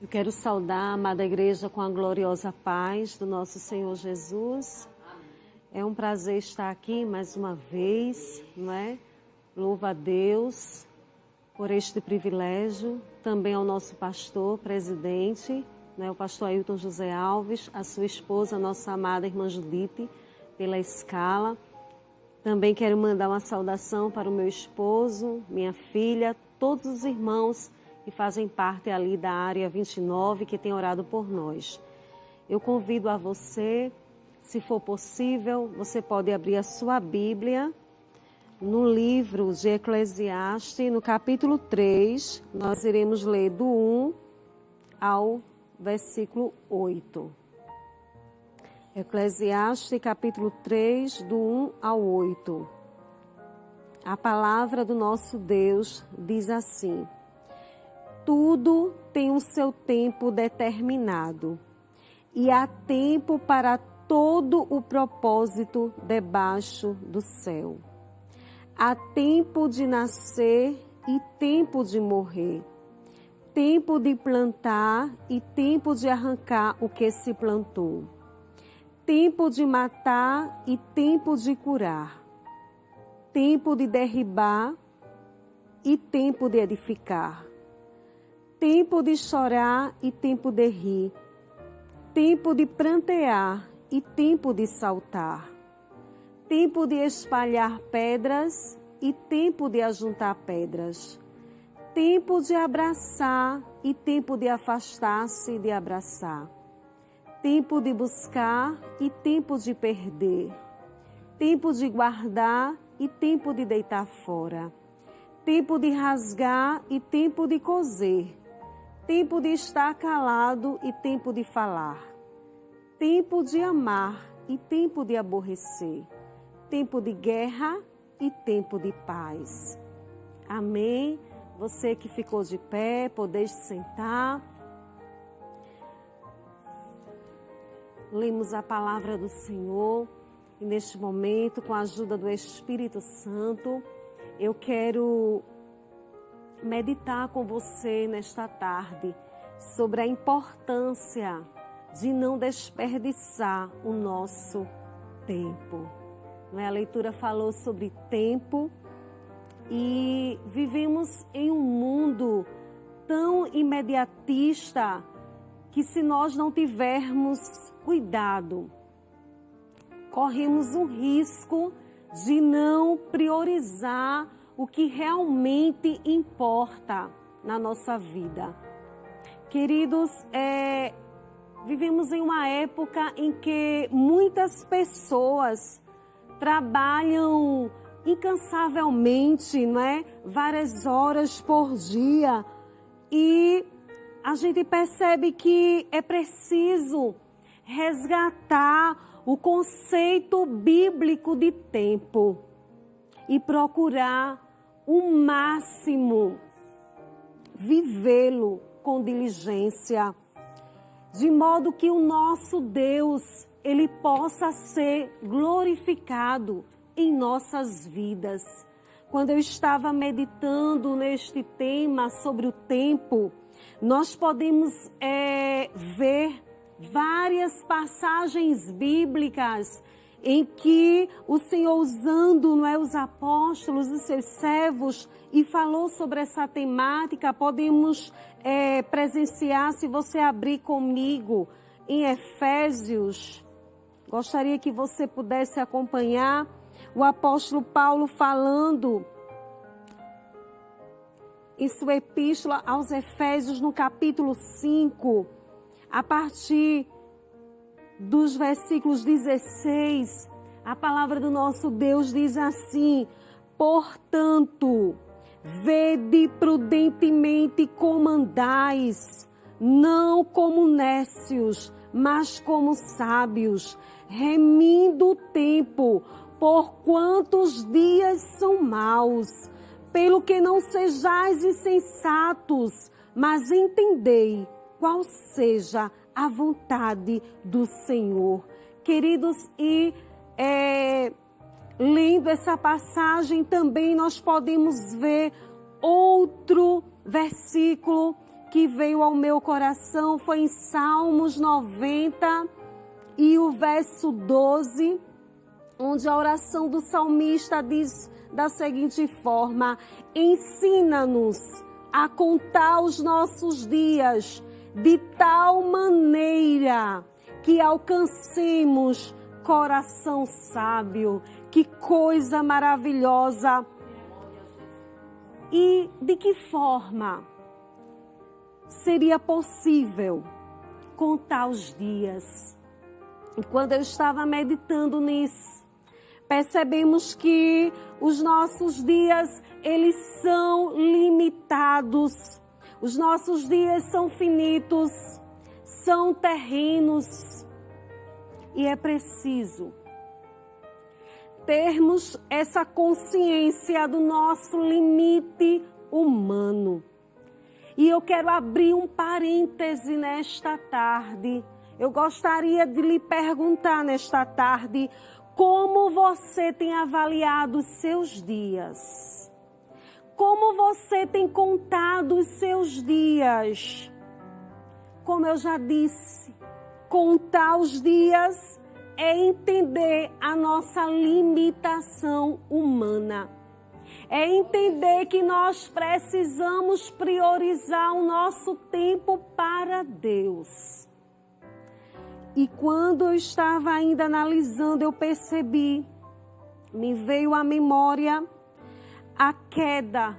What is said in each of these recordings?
Eu quero saudar a amada igreja com a gloriosa paz do nosso Senhor Jesus. É um prazer estar aqui mais uma vez, não é? Louva a Deus por este privilégio. Também ao nosso pastor, presidente, né? O pastor Ailton José Alves, a sua esposa, a nossa amada irmã Judite, pela escala. Também quero mandar uma saudação para o meu esposo, minha filha, todos os irmãos que fazem parte ali da área 29, que tem orado por nós. Eu convido a você, se for possível, você pode abrir a sua Bíblia no livro de Eclesiastes, no capítulo 3, nós iremos ler do 1 ao versículo 8. Eclesiastes, capítulo 3, do 1 ao 8. A palavra do nosso Deus diz assim: tudo tem o seu tempo determinado, e há tempo para todo o propósito debaixo do céu. Há tempo de nascer e tempo de morrer, tempo de plantar e tempo de arrancar o que se plantou, tempo de matar e tempo de curar, tempo de derribar e tempo de edificar, tempo de chorar e tempo de rir, tempo de prantear e tempo de saltar, tempo de espalhar pedras e tempo de ajuntar pedras, tempo de abraçar e tempo de afastar-se de abraçar, tempo de buscar e tempo de perder, tempo de guardar e tempo de deitar fora, tempo de rasgar e tempo de coser, tempo de estar calado e tempo de falar, tempo de amar e tempo de aborrecer, tempo de guerra e tempo de paz. Amém? Você que ficou de pé, podeis sentar. Lemos a palavra do Senhor e neste momento, com a ajuda do Espírito Santo, eu quero meditar com você nesta tarde sobre a importância de não desperdiçar o nosso tempo. A leitura falou sobre tempo e vivemos em um mundo tão imediatista que, se nós não tivermos cuidado, corremos um risco de não priorizar o que realmente importa na nossa vida. Queridos, vivemos em uma época em que muitas pessoas trabalham incansavelmente, não é? Várias horas por dia, e a gente percebe que é preciso resgatar o conceito bíblico de tempo e procurar o máximo vivê-lo com diligência, de modo que o nosso Deus, ele possa ser glorificado em nossas vidas. Quando eu estava meditando neste tema sobre o tempo, nós podemos ver várias passagens bíblicas em que o Senhor, usando, não é, os apóstolos, os seus servos, e falou sobre essa temática. Podemos presenciar, se você abrir comigo, em Efésios. Gostaria que você pudesse acompanhar o apóstolo Paulo falando em sua epístola aos Efésios, no capítulo 5, a partir dos versículos 16, a palavra do nosso Deus diz assim: portanto, vede prudentemente como andais, não como nécios, mas como sábios, remindo o tempo, porquanto os dias são maus. Pelo que não sejais insensatos, mas entendei qual seja a vontade do Senhor. Queridos, e lendo essa passagem também nós podemos ver outro versículo que veio ao meu coração foi em Salmos 90 e o verso 12, onde a oração do salmista diz da seguinte forma: ensina-nos a contar os nossos dias de tal maneira que alcancemos coração sábio. Que coisa maravilhosa! E de que forma seria possível contar os dias? E quando eu estava meditando nisso, percebemos que os nossos dias, eles são limitados. Os nossos dias são finitos, são terrenos. E é preciso termos essa consciência do nosso limite humano. E eu quero abrir um parêntese nesta tarde. Eu gostaria de lhe perguntar nesta tarde, como você tem avaliado os seus dias? Como você tem contado os seus dias? Como eu já disse, contar os dias é entender a nossa limitação humana. É entender que nós precisamos priorizar o nosso tempo para Deus. E quando eu estava ainda analisando, eu percebi, me veio à memória a queda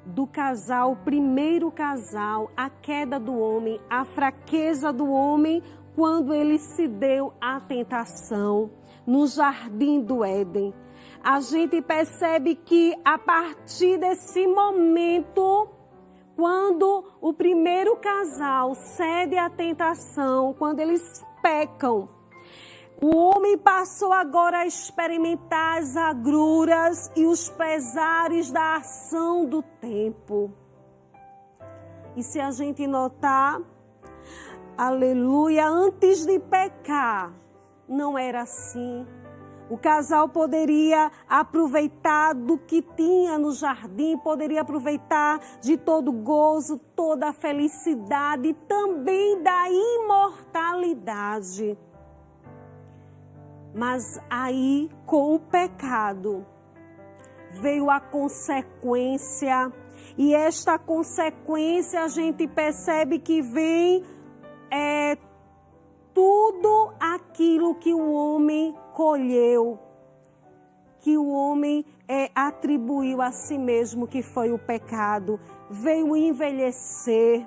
do casal, o primeiro casal, a queda do homem, a fraqueza do homem, quando ele se deu à tentação no jardim do Éden. A gente percebe que a partir desse momento, quando o primeiro casal cede à tentação, quando eles pecam, o homem passou agora a experimentar as agruras e os pesares da ação do tempo. E se a gente notar, aleluia, antes de pecar, não era assim. O casal poderia aproveitar do que tinha no jardim, poderia aproveitar de todo o gozo, toda a felicidade, também da imortalidade. Mas aí, com o pecado, veio a consequência. E esta consequência a gente percebe que vem tudo aquilo que o homem colheu, que o homem atribuiu a si mesmo, que foi o pecado. Veio o envelhecer,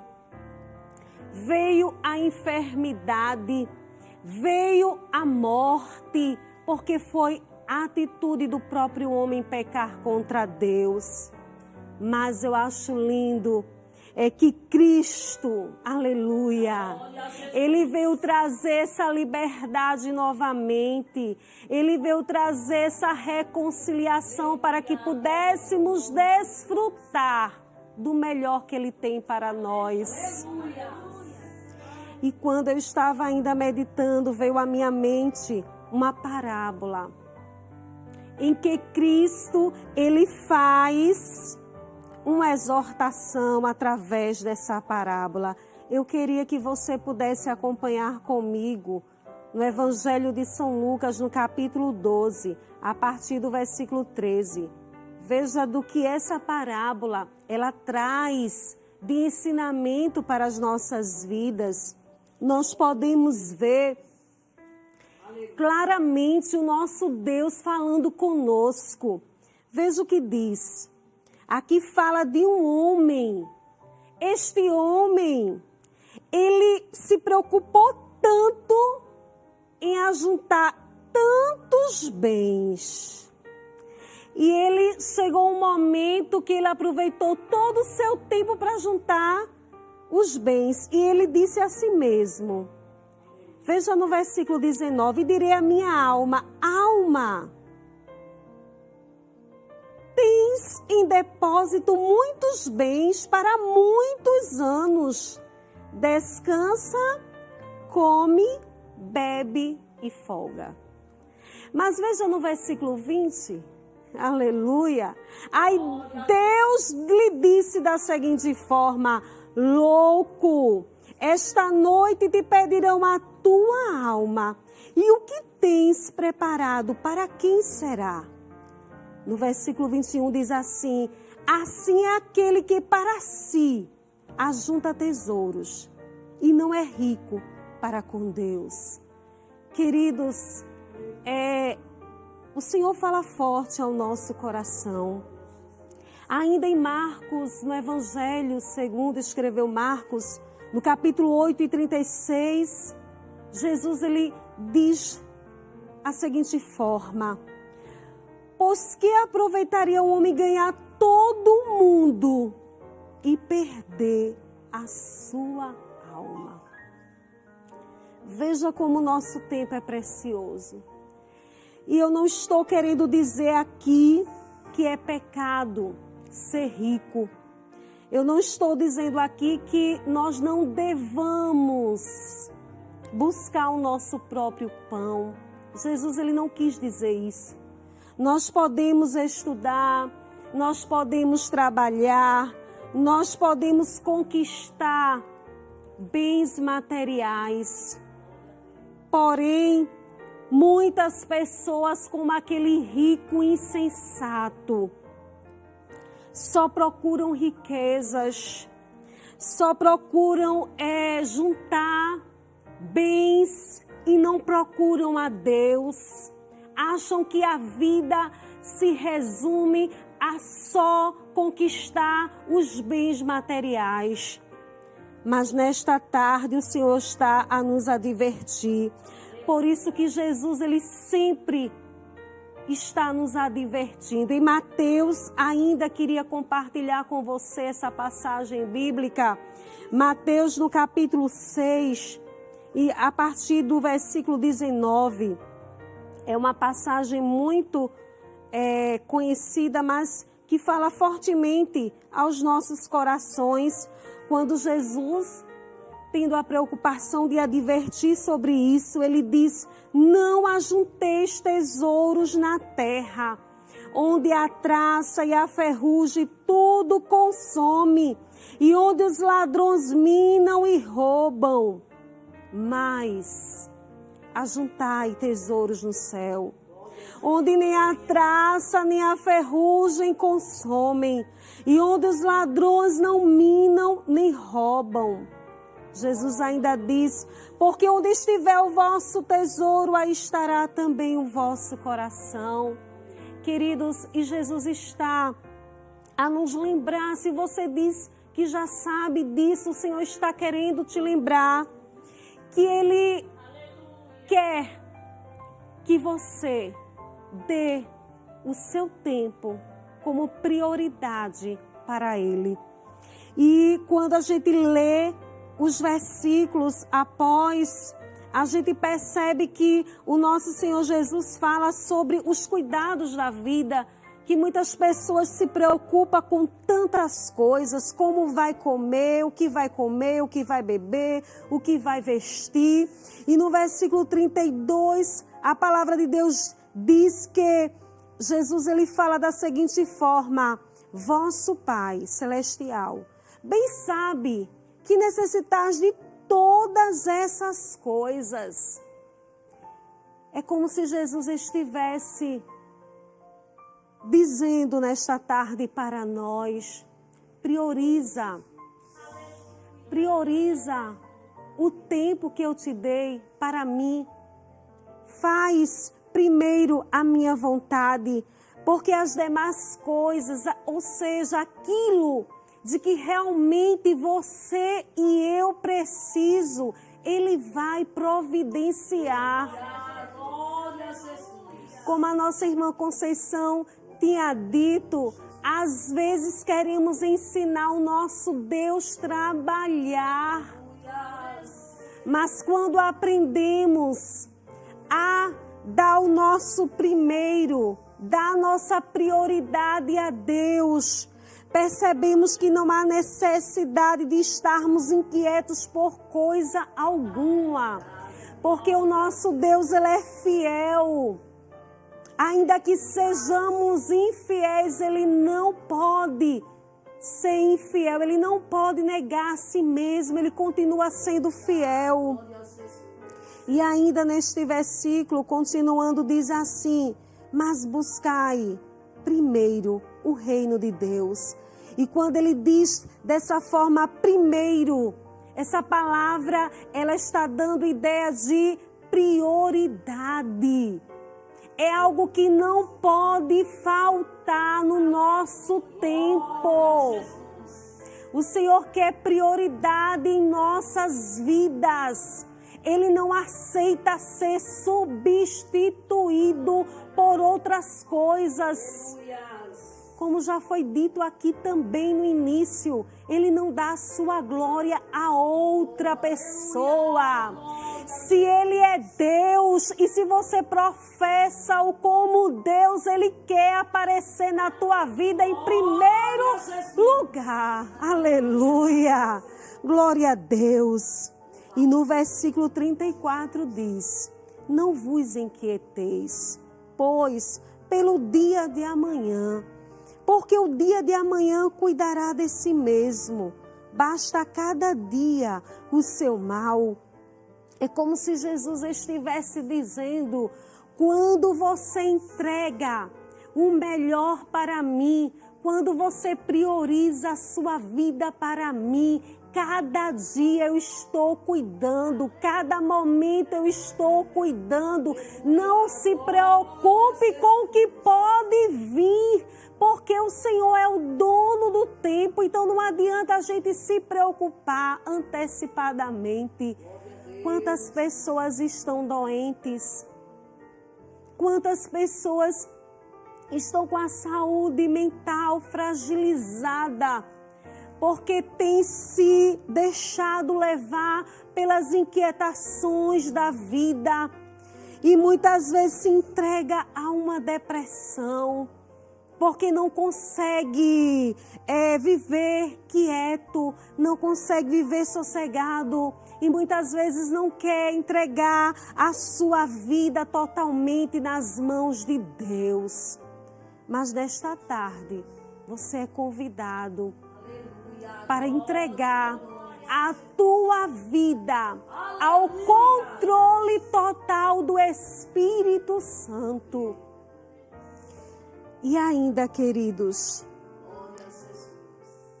veio a enfermidade, veio a morte, porque foi a atitude do próprio homem pecar contra Deus. Mas eu acho lindo que Cristo, aleluia, Ele veio trazer essa liberdade novamente. Ele veio trazer essa reconciliação para que pudéssemos desfrutar do melhor que Ele tem para nós. E quando eu estava ainda meditando, veio à minha mente uma parábola em que Cristo, Ele faz uma exortação através dessa parábola. Eu queria que você pudesse acompanhar comigo no Evangelho de São Lucas, no capítulo 12, a partir do versículo 13. Veja do que essa parábola, ela traz de ensinamento para as nossas vidas. Nós podemos ver claramente o nosso Deus falando conosco. Veja o que diz. Aqui fala de um homem. Este homem, ele se preocupou tanto em ajuntar tantos bens. E ele chegou um momento que ele aproveitou todo o seu tempo para juntar os bens. E ele disse a si mesmo, veja no versículo 19, direi à minha alma, alma, tens em depósito muitos bens para muitos anos. Descansa, come, bebe e folga. Mas veja no versículo 20, aleluia. Aí Deus lhe disse da seguinte forma, louco. Esta noite te pedirão a tua alma. E o que tens preparado, para quem será? No versículo 21 diz assim: assim é aquele que para si ajunta tesouros e não é rico para com Deus. Queridos, o Senhor fala forte ao nosso coração. Ainda em Marcos, no Evangelho segundo escreveu Marcos, no capítulo 8 e 36, Jesus ele diz a seguinte forma: pois que aproveitaria o homem ganhar todo o mundo e perder a sua alma? Veja como o nosso tempo é precioso. E eu não estou querendo dizer aqui que é pecado ser rico. Eu não estou dizendo aqui que nós não devamos buscar o nosso próprio pão. Jesus ele não quis dizer isso. Nós podemos estudar, nós podemos trabalhar, nós podemos conquistar bens materiais. Porém, muitas pessoas, como aquele rico insensato, só procuram riquezas, só procuram juntar bens e não procuram a Deus. Acham que a vida se resume a só conquistar os bens materiais. Mas nesta tarde o Senhor está a nos advertir. Por isso que Jesus ele sempre está nos advertindo. Em Mateus, ainda queria compartilhar com você essa passagem bíblica. Mateus no capítulo 6, e a partir do versículo 19. É uma passagem muito conhecida, mas que fala fortemente aos nossos corações, quando Jesus, tendo a preocupação de advertir sobre isso, ele diz: não ajunteis tesouros na terra, onde a traça e a ferrugem tudo consome, e onde os ladrões minam e roubam. Mas ajuntai tesouros no céu, onde nem a traça nem a ferrugem consomem, e onde os ladrões não minam nem roubam. Jesus ainda diz: porque onde estiver o vosso tesouro, aí estará também o vosso coração. Queridos, e Jesus está a nos lembrar. Se você diz que já sabe disso, o Senhor está querendo te lembrar que Ele quer que você dê o seu tempo como prioridade para Ele. E quando a gente lê os versículos após, a gente percebe que o nosso Senhor Jesus fala sobre os cuidados da vida, que muitas pessoas se preocupam com tantas coisas, como vai comer, o que vai beber, o que vai vestir. E no versículo 32, a palavra de Deus diz que Jesus ele fala da seguinte forma: vosso Pai Celestial bem sabe que necessitais de todas essas coisas. É como se Jesus estivesse dizendo nesta tarde para nós: prioriza o tempo que eu te dei para mim. Faz primeiro a minha vontade, porque as demais coisas, ou seja, aquilo de que realmente você e eu preciso, Ele vai providenciar. Como a nossa irmã Conceição tinha dito, às vezes queremos ensinar o nosso Deus a trabalhar, mas quando aprendemos a dar o nosso primeiro, dar a nossa prioridade a Deus, percebemos que não há necessidade de estarmos inquietos por coisa alguma, porque o nosso Deus ele é fiel. Ainda que sejamos infiéis, Ele não pode ser infiel, ele não pode negar a si mesmo, ele continua sendo fiel. E ainda neste versículo, continuando, diz assim: mas buscai primeiro o reino de Deus. E quando ele diz dessa forma, primeiro, essa palavra, ela está dando ideia de prioridade. É algo que não pode faltar no nosso tempo. O Senhor quer prioridade em nossas vidas. Ele não aceita ser substituído por outras coisas. Como já foi dito aqui também no início, Ele não dá a sua glória a outra pessoa. Se Ele é Deus e se você professa-o como Deus, Ele quer aparecer na tua vida em primeiro lugar. Aleluia! Glória a Deus! E no versículo 34 diz: não vos inquieteis, pois pelo dia de amanhã, porque o dia de amanhã cuidará de si mesmo. Basta cada dia o seu mal. É como se Jesus estivesse dizendo: quando você entrega o melhor para mim, quando você prioriza a sua vida para mim, cada dia eu estou cuidando, cada momento eu estou cuidando. Não se preocupe com o que pode vir, porque o Senhor é o dono do tempo, então não adianta a gente se preocupar antecipadamente. Quantas pessoas estão doentes? Quantas pessoas estão com a saúde mental fragilizada? Porque tem se deixado levar pelas inquietações da vida e muitas vezes se entrega a uma depressão, porque não consegue viver quieto, não consegue viver sossegado e muitas vezes não quer entregar a sua vida totalmente nas mãos de Deus. Mas nesta tarde você é convidado para entregar a tua vida ao controle total do Espírito Santo. E ainda, queridos,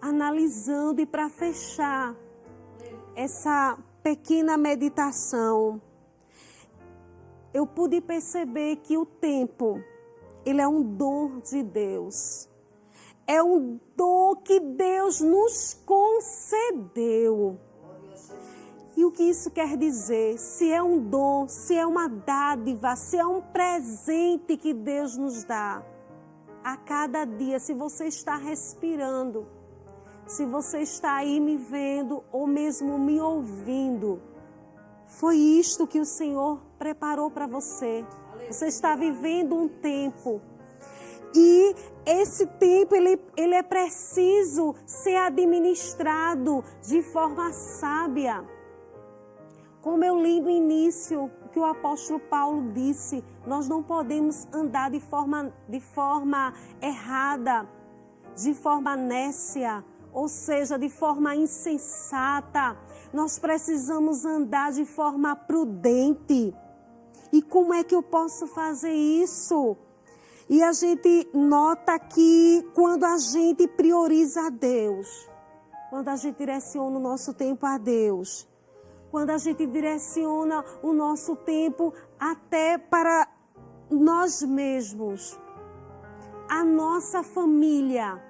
analisando e para fechar essa pequena meditação, eu pude perceber que o tempo, ele é um dom de Deus. É um dom que Deus nos concedeu. E o que isso quer dizer? Se é um dom, se é uma dádiva, se é um presente que Deus nos dá. A cada dia, se você está respirando, se você está aí me vendo ou mesmo me ouvindo, foi isto que o Senhor preparou para você. Você está vivendo um tempo. E esse tempo, ele é preciso ser administrado de forma sábia. Como eu li no início, o que o apóstolo Paulo disse, nós não podemos andar de forma errada, de forma nécia, ou seja, de forma insensata. Nós precisamos andar de forma prudente. E como é que eu posso fazer isso? E a gente nota que quando a gente prioriza a Deus, quando a gente direciona o nosso tempo a Deus, quando a gente direciona o nosso tempo até para nós mesmos, a nossa família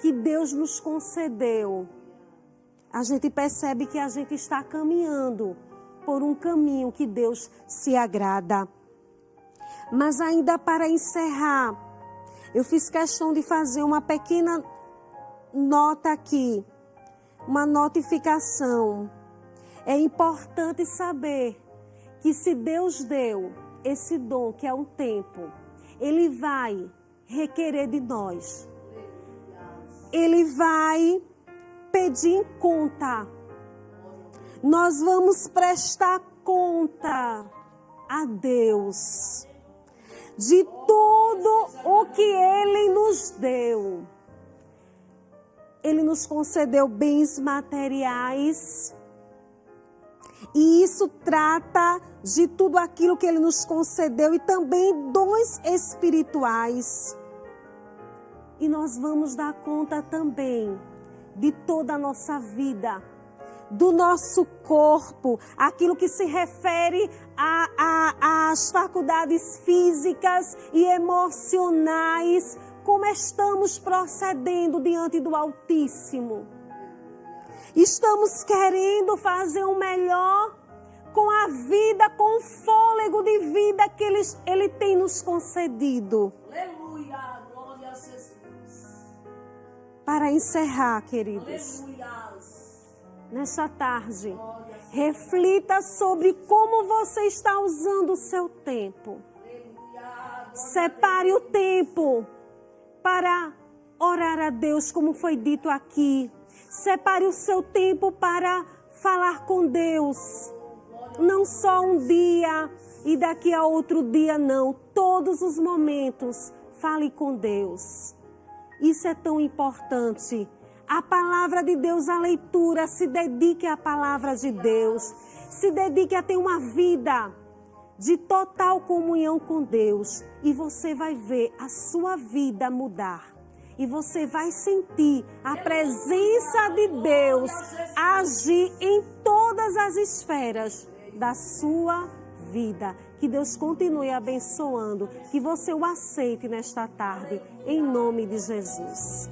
que Deus nos concedeu, a gente percebe que a gente está caminhando por um caminho que Deus se agrada. Mas ainda para encerrar, eu fiz questão de fazer uma pequena nota aqui, uma notificação. É importante saber que se Deus deu esse dom, que é o tempo, Ele vai requerer de nós. Ele vai pedir conta. Nós vamos prestar conta a Deus de tudo o que Ele nos deu. Ele nos concedeu bens materiais. E isso trata de tudo aquilo que Ele nos concedeu e também dons espirituais. E nós vamos dar conta também de toda a nossa vida, do nosso corpo, aquilo que se refere às faculdades físicas e emocionais, como estamos procedendo diante do Altíssimo. Estamos querendo fazer o melhor com a vida, com o fôlego de vida que Ele tem nos concedido. Aleluia, glória a Jesus. Para encerrar, queridos, Aleluia. nesta tarde, reflita sobre como você está usando o seu tempo. Separe o tempo para orar a Deus, como foi dito aqui. Separe o seu tempo para falar com Deus. Não só um dia e daqui a outro dia, não. Todos os momentos, fale com Deus. Isso é tão importante. A palavra de Deus, a leitura, se dedique à palavra de Deus. Se dedique a ter uma vida de total comunhão com Deus. E você vai ver a sua vida mudar. E você vai sentir a presença de Deus agir em todas as esferas da sua vida. Que Deus continue abençoando, que você o aceite nesta tarde, em nome de Jesus.